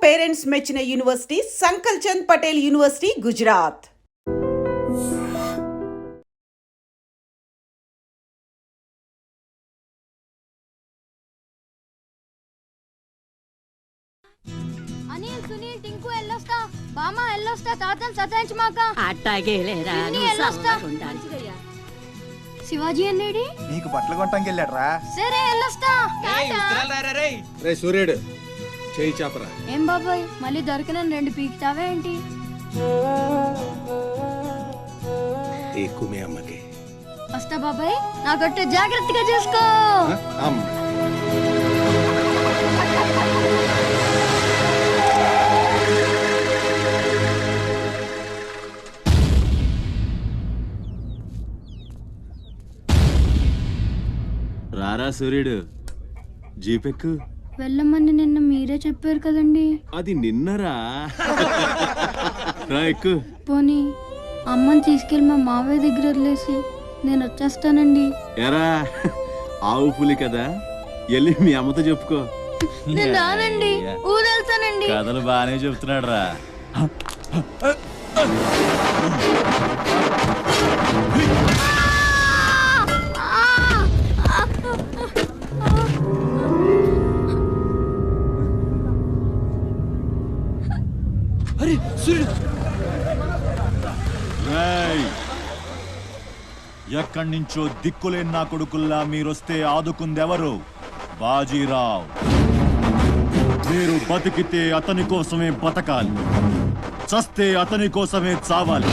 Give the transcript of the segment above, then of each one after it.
Parents మెచ్చిన university సంకల్ Chand Patel university, Gujarat. Anil, Sunil, Tinku ఎల్లొస్తా. బామ్మ ఎల్లొస్తా. తాతం సతాయించమాక. అట్టాగేలేరా. ఎల్లొస్తా. శివాజీ అన్నేడి నీకు బట్టలు కొట్టంకి వెళ్ళాడ్రా. సరే ఎల్లొస్తా. రే సూర్యుడు, చేయి చాపరా. ఏం బాబాయ్, మళ్ళీ దొరికిన 2 పీకుతావా ఏంటి? ఎక్కువే అమ్మకి. వస్తా బాబాయ్, నా గొట్టె జాగ్రత్తగా చూసుకో. అమ్మ రారా సూర్యుడు, జీపెక్కు. వెళ్ళమని నిన్న మీరే చెప్పారు కదండి. అది నిన్నరా. రా ఎక్కు. పోనీ అమ్మని తీసుకెళ్ళి మా మావయ్య దగ్గర వదిలేసి నేను వచ్చేస్తానండి. ఎరా, ఆవు పులి కదా, వెళ్ళి మీ అమ్మతో చెప్పుకో. నేను రానండి, ఊరెళ్తానండి. కథలు బాగానే చెప్తున్నాడు రా. ఎక్కడి నుంచో దిక్కులేని నా కొడుకుల్లా మీరొస్తే ఆదుకుందెవరు? బాజీరావ్. మీరు బతికితే అతని కోసమే బతకాలి, చస్తే అతని కోసమే చావాలి.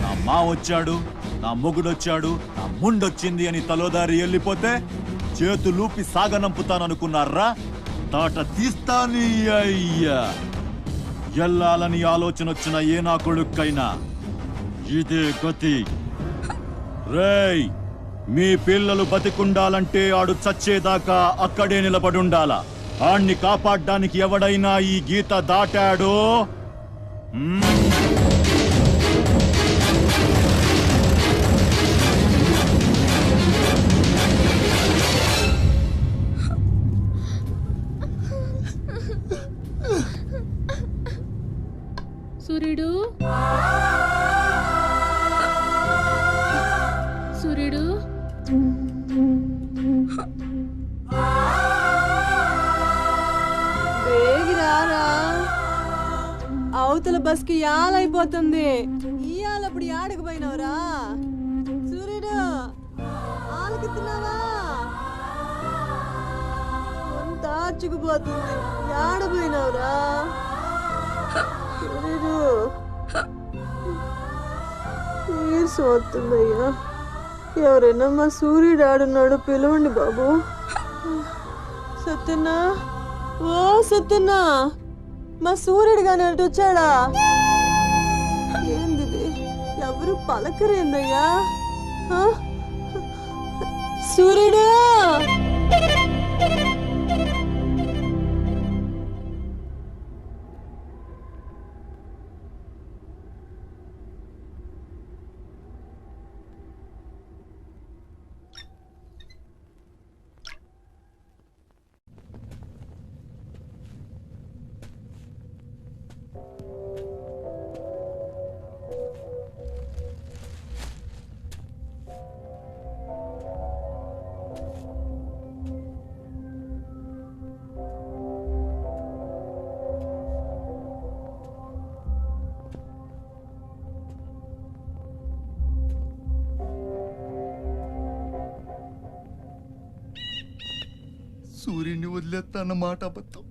నా మా వచ్చాడు, నా మొగుడొచ్చాడు, నా ముండొచ్చింది అని తలోదారి వెళ్ళిపోతే చేతులూపి సాగనంపుతాననుకున్నారా? తాట తీస్తాని అయ్యా. ఎల్లాలని ఆలోచన వచ్చిన ఏ నా కొడుక్కైనా ఇదే గతి. రేయ్, మీ పిల్లలు బతికుండాలంటే ఆడు చచ్చేదాకా అక్కడే నిలబడుండాలా. ఆణ్ణి కాపాడ్డానికి ఎవడైనా ఈ గీత దాటాడో సూర్యుడు, సూర్యుడు, వేగిరారా, అవతల బస్కి యాలైపోతుంది. ఇయాలప్పుడు యాడకు పోయినవరా? సూర్యుడు, ఆలకిస్తున్నావా? అంత ఆచుకుపోతుంది. యాడ పోయినవరా సూర్యుడు? నీరసం వస్తుందయ్యా. ఎవరైనా మా సూర్యుడు ఆడున్నాడు, పిలవండి బాబు. సత్యన్నా, ఓ సత్యన్నా, మా సూర్యుడు కానీ అటు వచ్చాడా? ఏంది ఎవరు పలకరేందయ్యా? సూర్యుడు, సూర్యుడిని వదిలేస్తా అన్న మాట అబద్ధం.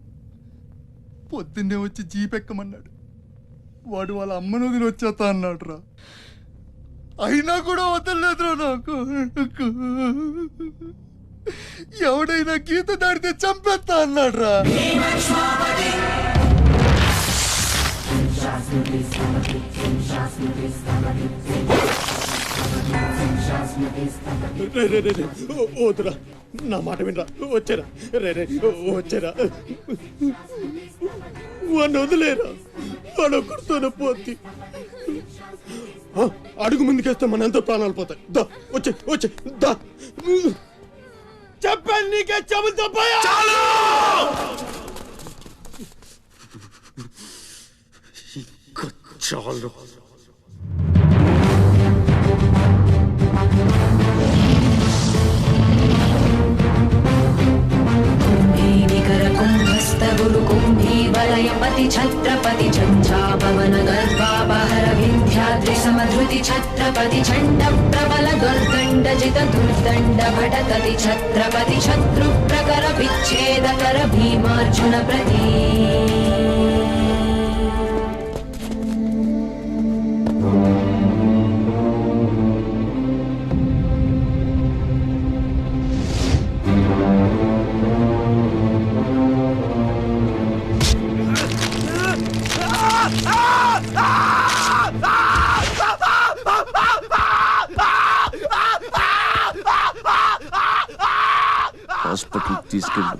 పొద్దున్నే వచ్చి జీపెక్కమన్నాడు. వాడు వాళ్ళ అమ్మను వదిలి వచ్చేస్తా అన్నాడు రా. అయినా కూడా వదలలేదురా నాకు. ఎవడైనా గీత దాడితే చంపేస్తా అన్నాడు రా. వద్దురా, నా మాట వినరా. వచ్చారా రే రే, వచ్చారా. వాడిని వదిలేరా, వాడు ఒక్కడితోనే పోతి. అడుగు ముందుకేస్తే మన ఎంతో ప్రాణాలు పోతాయి. దా వచ్చే వచ్చే దా. చెప్పాను నీకే, చెబుతా. చాలు. కుంభీవలయపతి ఛత్రపతి చంద్రాపవన గర్భాపహర వింధ్యాద్రి సమధృతి ఛత్రపతి చండ ప్రబల దుర్దండ జిత దుర్దండ భటకతి ఛత్రపతి శత్రు ప్రకర విచ్ఛేదకర భీమార్జున ప్రతి హాస్పిటల్ తీసుకెళ్ళు.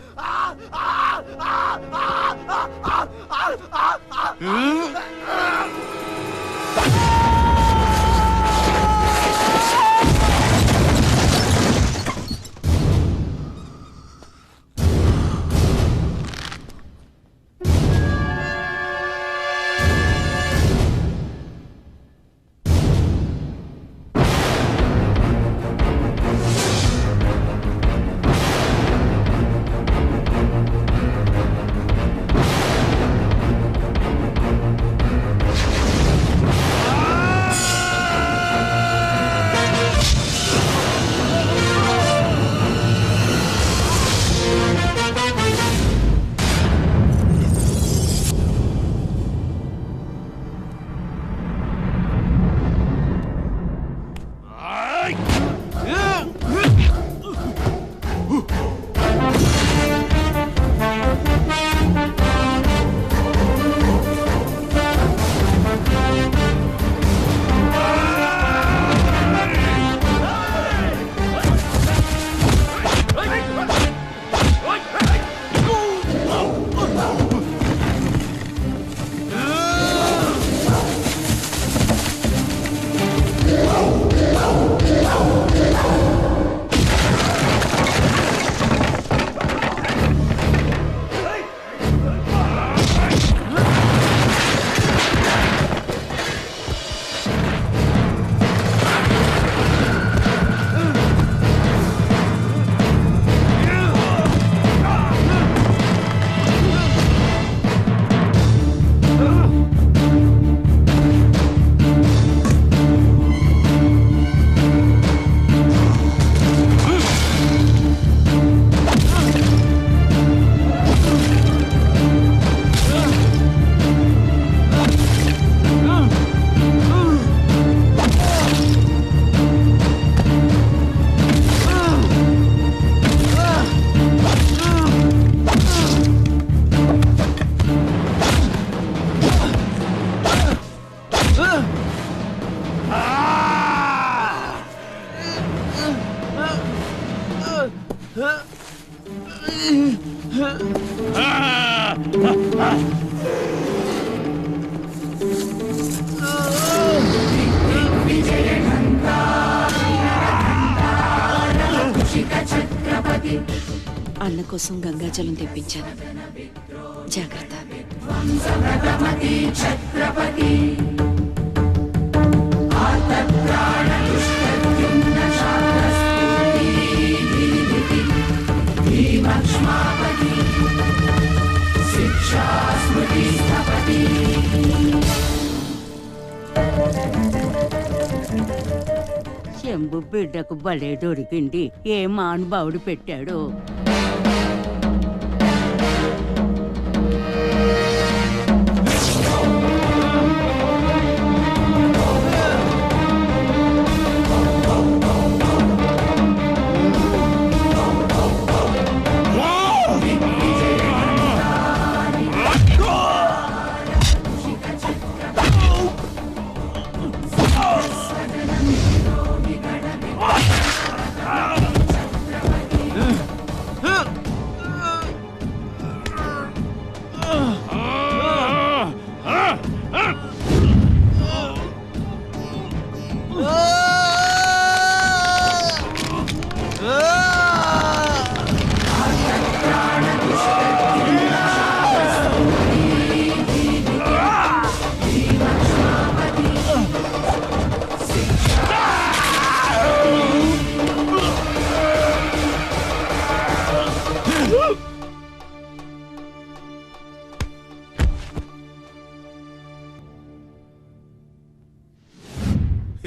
అన్న కోసం గంగాజలం తెప్పించాను. జాగ్రత్త. శంభు బిడ్డకు బలే దొరికింది. ఏ మానుభావుడు పెట్టాడు.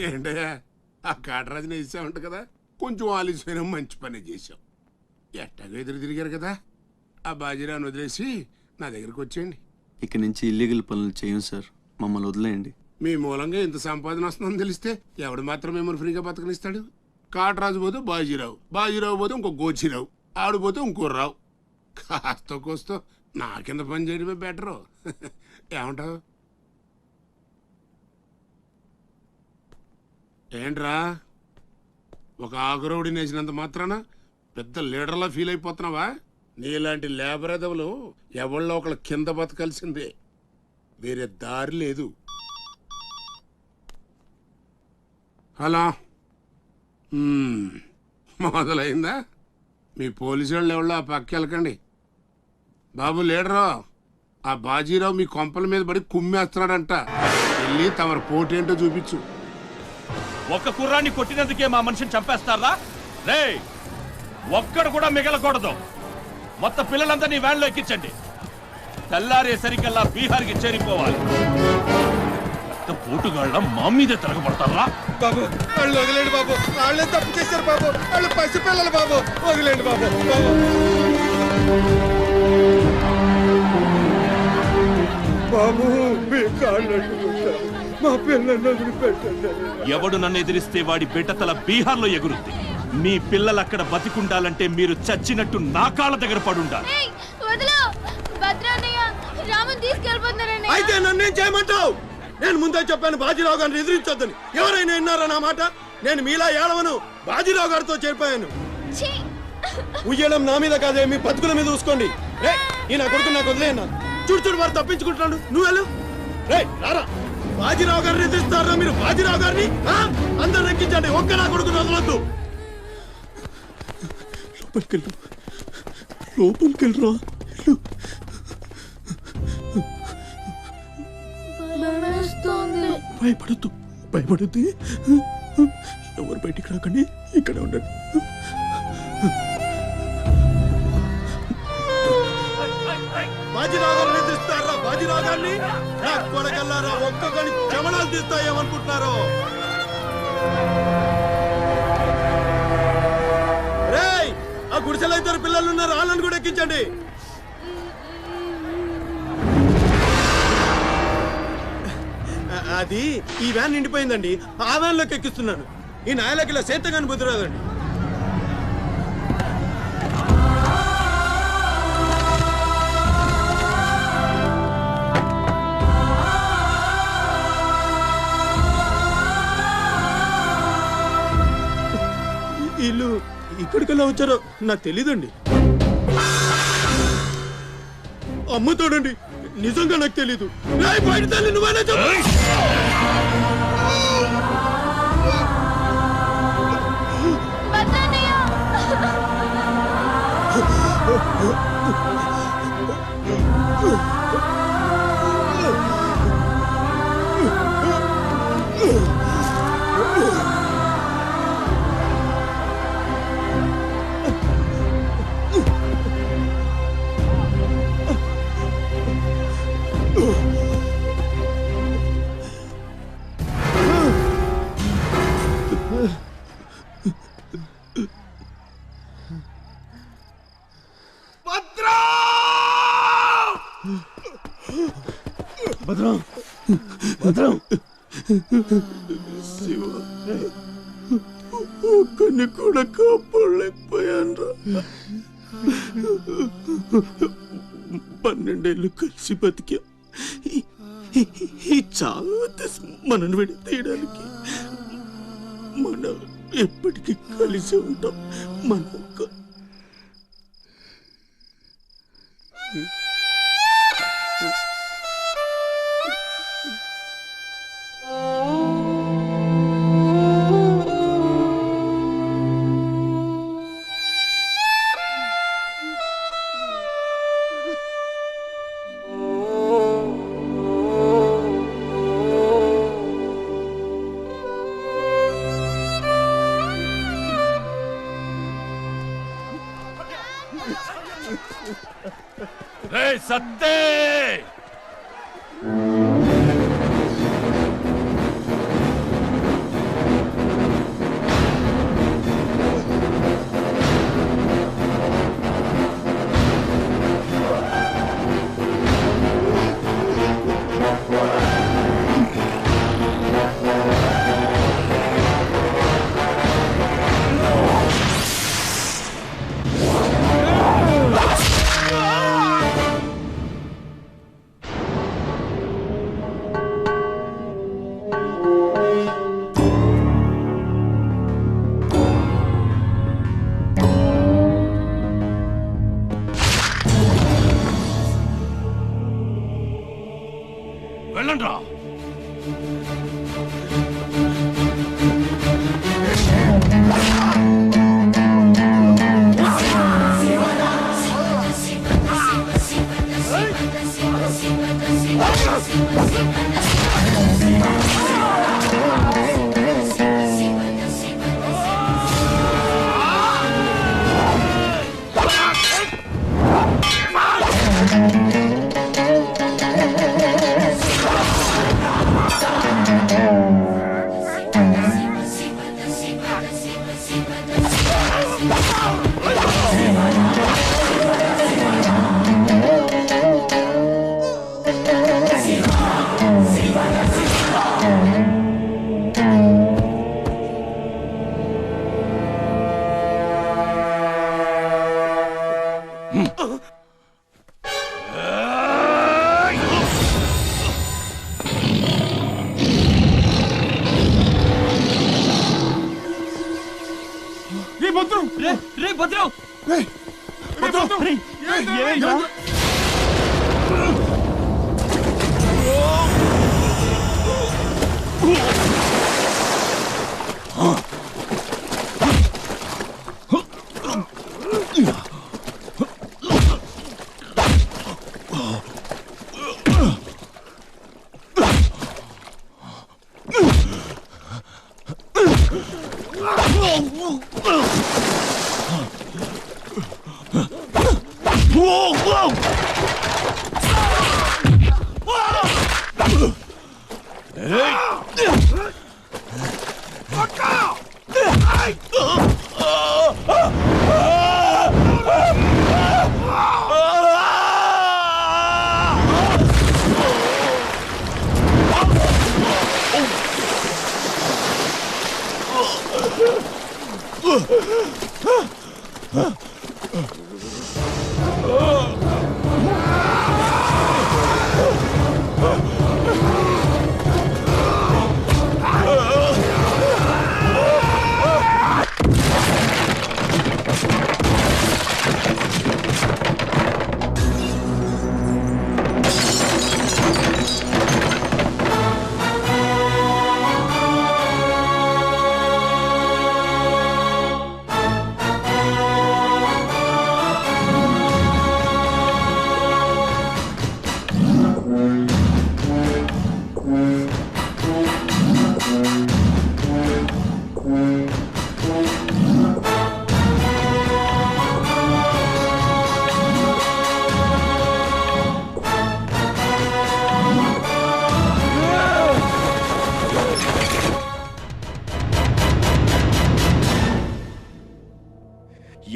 ఏంటయ్యా ఆ కాటరాజుని వేసామంట కదా, కొంచెం ఆలస్యమైన మంచి పని చేసాం. ఎట్టగా ఎదురు తిరిగారు కదా, ఆ బాజీరావుని వదిలేసి నా దగ్గరికి వచ్చేయండి. ఇక నుంచి ఇల్లీగల్ పనులు చేయం సార్, మమ్మల్ని వదిలేయండి. మీ మూలంగా ఇంత సంపాదన వస్తుందని తెలిస్తే ఎవడు మాత్రం మిమ్మల్ని ఫ్రీగా బతకనిస్తాడు? కాటరాజు పోతే బాజీరావు, బాజీరావు పోతే ఇంకో గోచిరావు, ఆడిపోతే ఇంకో రావు. కాస్త కోస్తో నా కింద పని చేయడమే బెటరు. ఏమంటావు? ఏంట్రా ఒక ఆకురవుడిని వేసినంత మాత్రాన పెద్ద లీడర్లా ఫీల్ అయిపోతున్నావా? నీలాంటి లేబర్ ఎదవులు ఎవళ్ళో ఒకళ్ళ కింద బతకాల్సిందే, వేరే దారి లేదు. హలో, మొదలైందా? మీ పోలీసు వాళ్ళు ఎవరో ఆ పక్క వెళ్ళకండి. బాబు లీడరు, ఆ బాజీరావు మీ కొంపల మీద పడి కుమ్మేస్తున్నాడంట. వెళ్ళి తమరు పోటేంటో చూపించు. ఒక్క కుర్రాన్ని కొట్టినందుకే మా మనిషిని చంపేస్తారా? రే, ఒక్కడు కూడా మిగలకూడదు. మొత్తం పిల్లలందరినీ వ్యాన్లో ఎక్కించండి. తెల్లారేసరికల్లా బీహార్కి చేరిపోవాలి. పోటుగాళ్ళ మా మీదే తిరగబడతారా? బాబు వాళ్ళు వదిలేండి బాబు, వాళ్ళే తప్పు చేశారు బాబు, వాళ్ళు పసిపిల్లలు బాబు, వదిలేండి బాబు. బాబు మీ కాళ్ళు మా పిల్లల్ని వదిలిపెట్టండి. ఎవడు నన్ను ఎదిరిస్తే వాడి బిడ్డతల బీహార్లో ఎగురుద్ది. మీ పిల్లలు అక్కడ బతికుండాలంటే మీరు చచ్చినట్టు నా కాళ్ళ దగ్గర పడుండాలి. అయితే నన్నేం చేయమంటావు? నేను ముందే చెప్పాను బాజీరావు గారిని ఎదిరించొద్దని. ఎవరైనా విన్నారా నా మాట? నేను మీలా ఏడవను, బాజీరావు గారితో చేరిపోయాను. ఉయ్యడం నా మీద కాదే, మీ బతుకుల మీద చూసుకోండి. ఈ నా కొడుకు నాకు వదిలేయన్నా. చూడు వారు తప్పించుకుంటున్నాడు, నువ్వు వెళ్ళు. రారా, బాజీరావు గారిని ఎదిరిస్తారా మీరు? బాజీరావు గారిని అందరు ఎక్కించండి, ఒక్క నా కొడుకుని వదలొద్దు. లోపలికెళ్ళరా. భయపడద్దు, భయపడద్దు. ఎవరు బయటికి రాకండి, ఇక్కడ ఉండండి. బాజీరావు గారిని తీస్తారా? బాజీరావు గారిని నా కొడకల్లారా, ఒక్కొక్కని చెమడాలు తీస్తాయేమనుకుంటున్నారు? రేయ్, ఆ గుడిసెలో ఇద్దరు పిల్లలు ఉన్నారు, వాళ్ళని కూడా ఎక్కించండి. అది ఈ వ్యాన్ నిండిపోయిందండి, ఆ వ్యాన్ లోకి ఎక్కిస్తున్నాను. ఈ నాయలకి ఇలా సేతగాని బుద్ధి రాదండి. వీళ్ళు ఇక్కడికెళ్ళా వచ్చారో నాకు తెలీదండి. అమ్ముతాడండి, నిజంగా నాకు తెలీదు. బయట తల్లి నువ్వైనా చెప్పు. భద్రం, భద్రం, శివ, ఒక్కడిని కూడా కాపాడలేకపోయాను. 12 ఏళ్ళు కలిసి బతికా. ఈ చావు మనను విడి తీయడానికి మనం ఎప్పటికీ కలిసి ఉంటాం. మన సత్తే వెళ్ళండి రా.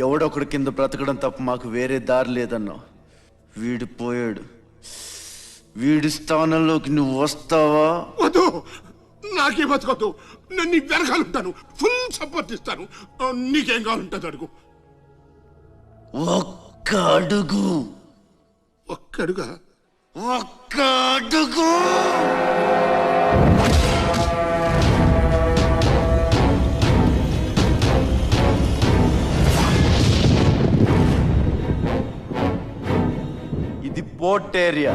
ఎవడొకడు కింద బ్రతకడం తప్ప మాకు వేరే దారి లేదన్నా. వీడు పోయాడు. వీడి స్థానంలోకి నువ్వు వస్తావా? వద్దు, నాకే బతకొద్దు. నేను నీ వెనకాలంటాను, ఫుల్ సపోర్ట్ ఇస్తాను. నీకేం కావాలంటుంది అడుగు. ఒక్క అడుగు. ఒక్క అడుగా? ఒక్క అడుగు. ఇది పోర్ట్ ఏరియా,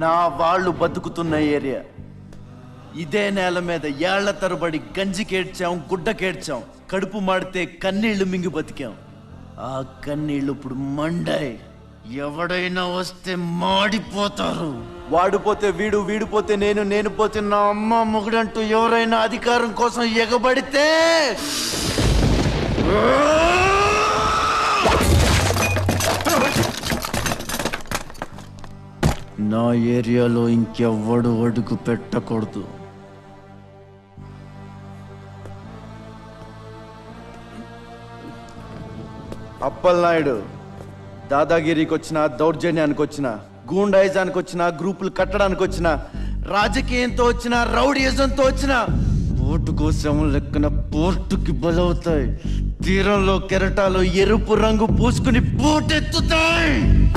నా వాళ్ళు బతుకుతున్న ఏరియా. ఇదే నేల మీద ఏళ్ల తరబడి గంజికేడ్చాం, గుడ్డకేడ్చాం, కడుపు మాడితే కన్నీళ్లు మింగి బతికాం. ఆ కన్నీళ్లు ఇప్పుడు మండాయి. ఎవడైనా వస్తే మాడిపోతారు. వాడిపోతే వీడు, వీడిపోతే నేను, నేను పోతే నా అమ్మ మొగుడంటూ ఎవరైనా అధికారం కోసం ఎగబడితే నా ఏరియాలో ఇంకెవ్వడు అడుగు పెట్టకూడదు. అప్పలనాయుడు దాదాగిరికి వచ్చిన, దౌర్జన్యానికి వచ్చిన, గూండాయిజానికి వచ్చిన, గ్రూపులు కట్టడానికి వచ్చిన, రాజకీయంతో వచ్చిన, రౌడీయిజంతో వచ్చిన, ఓటుకో శవం లెక్కన పోర్టుకి బలవుతాయి. తీరంలో కెరటాలు ఎరుపు రంగు పూసుకుని పోటెత్తుతాయి.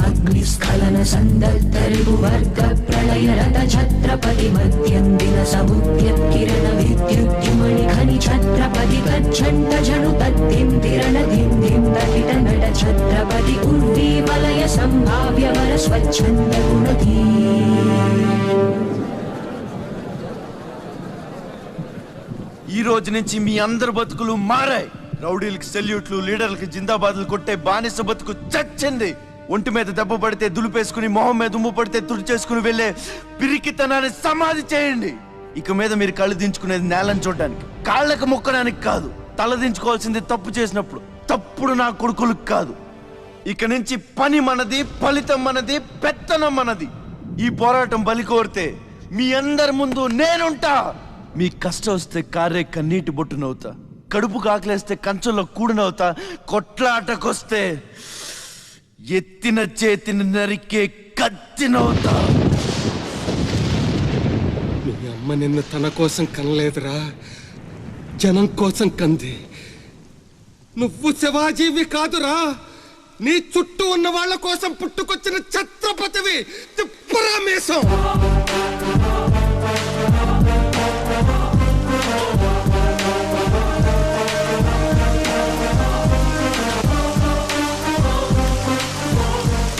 అగ్నిస్ఖలన సందర్తరిగు వర్గ ప్రళయ రథ ఛత్రపతి మధ్యం దిన సముద్యత్కిరణ విద్యుద్యుమణి ఖని ఛత్రపతి గచ్చంట జను తద్దిం తిరణ ధిం ధిం తటిట నట ఛత్రపతి ఉర్వీ వలయ సంభావ్య వర స్వచ్ఛంద గుణధీ. రోజు నుంచి మీ అందరి బతుకులు మారాయి. రౌడీలకి సెల్యూట్లు, లీడర్లకి జిందాబాద్లు కొట్టే బానిస బతుకు చచ్చింది. ఒంటి మీద దెబ్బ పడితే దులిపేసుకుని, మొహం మీద ఉమ్ము పడితే తుడిచేసుకుని వెళ్ళే పిరికితనాన్ని సమాధి చేయండి. ఇక మీద మీరు కళ్ళు దించుకునేది నేలను చూడడానికి, కాళ్ళకు మొక్కడానికి కాదు. తల దించుకోవాల్సింది తప్పు చేసినప్పుడు, తప్పుడు నా కొడుకులకు కాదు. ఇక నుంచి పని మనది, ఫలితం మనది, పెత్తనం మనది. ఈ పోరాటం బలి కోరితే మీ అందరి ముందు నేనుంటా. మీ కష్టం వస్తే కారే కన్నీటి బొట్టునవుతా, కడుపు కాకలేస్తే కంచంలో కూడినవుతా, కొట్లాటకొస్తే ఎత్తిన చేతిని నరికే కత్తినవుతా. మీ అమ్మ నిన్ను తన కోసం కనలేదురా, జనం కోసం కంది. నువ్వు శివాజీవి కాదురా, నీ చుట్టూ ఉన్న వాళ్ళ కోసం పుట్టుకొచ్చిన ఛత్రపతివి. తిప్పురా మీసం.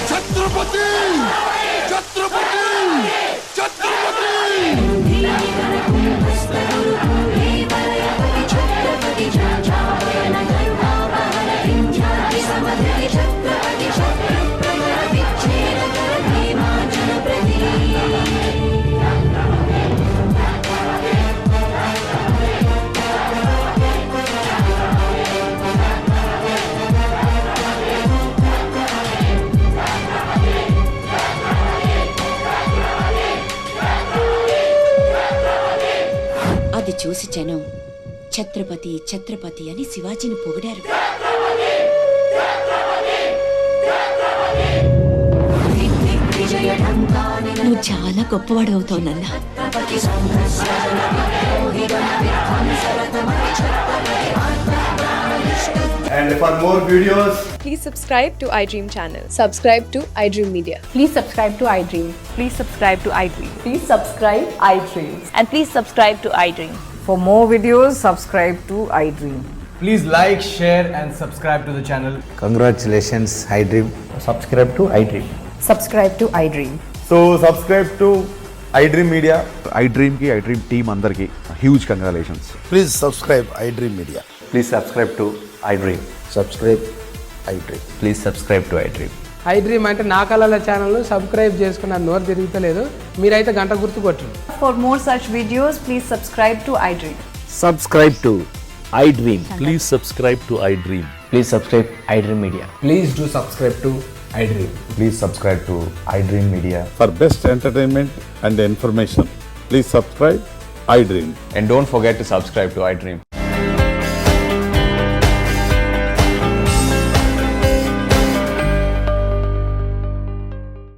ఛత్రపతి, ఛత్రపతి, ఛత్రపతి. అది చూసి జనం ఛత్రపతి ఛత్రపతి అని శివాజీని పొగిడారు. నువ్వు చాలా గొప్పవాడు అవుతావు నాన్న. And for more videos, Please subscribe to iDream channel. Subscribe to iDream Media. Please subscribe to iDream. Please subscribe to iDream. Please subscribe iDream. And please subscribe to iDream. For more videos, subscribe to iDream. Please like, share and subscribe to the channel. Congratulations, iDream. Subscribe to iDream. Subscribe to iDream. So subscribe to iDream Media. iDream ki iDream team andarki huge congratulations. please subscribe iDream Media. Please subscribe to iDream. Subscribe iDream. Please subscribe to iDream. iDream అంటే నా కళల channel subscribe చేసుకున్న నోరు తిరుగుతలేదు. మీరైతే గంట గుర్తు కొట్టండి. For more such videos, please subscribe to iDream. Subscribe to iDream. Please subscribe to iDream. Please subscribe iDream Media. Please do subscribe to iDream. Please subscribe to iDream Media. For best entertainment and information, please subscribe iDream. And don't forget to subscribe to iDream.